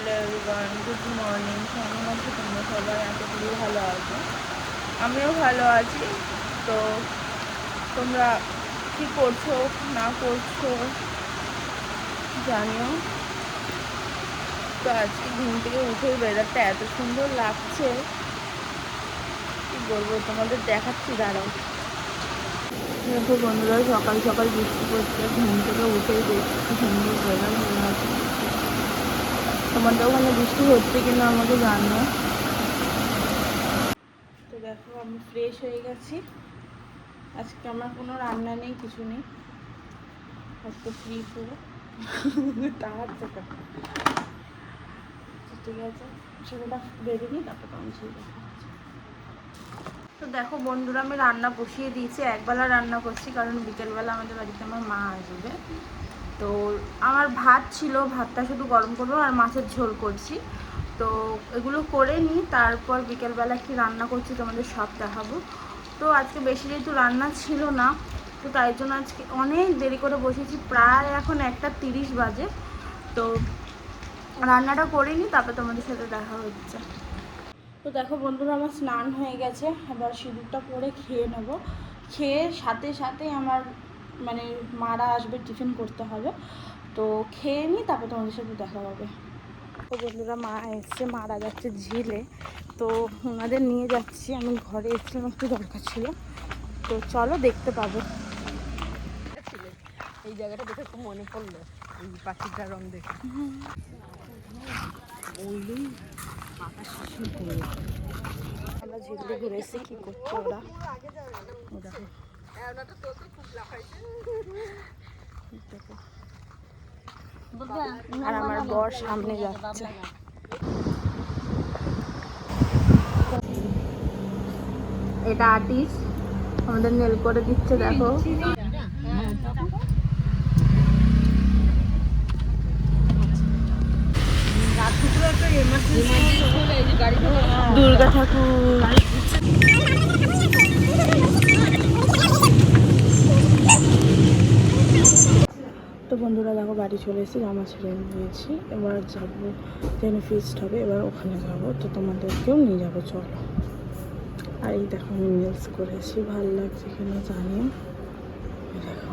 Hello everyone, good morning. কেমন আছো তোমরা সবাই? আশা করি ভালো আছো, আমিও ভালো আছি। তো তোমরা কী করছো না করছো জানিও। তো আজকে ঘুম থেকে উঠেই ওয়েদারটা এত সুন্দর লাগছে, কী বলবো, তোমাদের দেখাচ্ছি, দাঁড়াও। দেখো বন্ধুরা, সকাল সকাল বৃষ্টি পড়ছে, ঘুম থেকে উঠেই দেখছি কি সুন্দর ওয়েদার হয়ে আছে। তোমাদের ওখানে বৃষ্টি হচ্ছে কিনা আমাকে জানো। তো দেখো আমি ফ্রেশ হয়ে গেছি, আজকে আমার কোনো রান্না নেই, কিছু নেই, আজকে ফ্রি পুরো। তাড়াচ্ছে ঠিক আছে, সেটা বেঁধে নিই, তারপর আমি সেই দেখাচ্ছি। তো দেখো বন্ধুরা, আমি রান্না বসিয়ে দিয়েছি, একবেলা রান্না করছি, কারণ বিকেলবেলা আমাদের বাড়িতে আমার মা আসবে। তো আমার ভাত ছিল, ভাতটা শুধু গরম করবো আর মাছের ঝোল করছি। তো এগুলো করে নিই, তারপর বিকেলবেলা কি রান্না করছি তোমাদের সব দেখাবো। তো আজকে বেশি যেহেতু রান্না ছিল না, তো তাই জন্য আজকে অনেক দেরি করে বসেছি, প্রায় এখন 1:30 বাজে। তো রান্নাটা করে নিই, তারপর তোমাদের সাথে দেখা হচ্ছে। তো দেখো বন্ধুরা, আমার স্নান হয়ে গেছে, এবার সিঁদুরটা পরে খেয়ে নেবো। খেয়ে সাথে সাথে আমার মানে মারা আসবে, টিফিন করতে হবে। তো খেয়ে নিই, তারপর তোমাদের সাথে দেখা হবে। তো বন্ধুরা, মা এসছে, মারা যাচ্ছে ঝিলে, তো ওনাদের নিয়ে যাচ্ছি। আমি ঘরে এসেছিলাম, একটু দরকার ছিল, তো চলো দেখতে পাবো। এই জায়গাটা দেখে খুব মনে পড়লো, এই পাখিটার রং দেখে বললেই আকাশ শিশির পড়ে। আমরা ঝিলে ঘুরে এসেছি, কী করছে ওরা, দেখো দেখো। আর আমার বর সামনে যাচ্ছে। এটা আর্টিস্ট আমাদের নেল করে দিচ্ছে, দেখো। দুর্গা ঠাকুর। তো বন্ধুরা দেখো, বাড়ি চলে এসেছি, জামা ছেড়ে নিয়েছি, এবার যাবো যেন ফিস্ট হবে, এবার ওখানে যাবো। তো তোমাদেরকেও নিয়ে যাবো, চলো। আর এই দেখো আমি নেলস করেছি, ভালো লাগছে কিনা জানিও। দেখো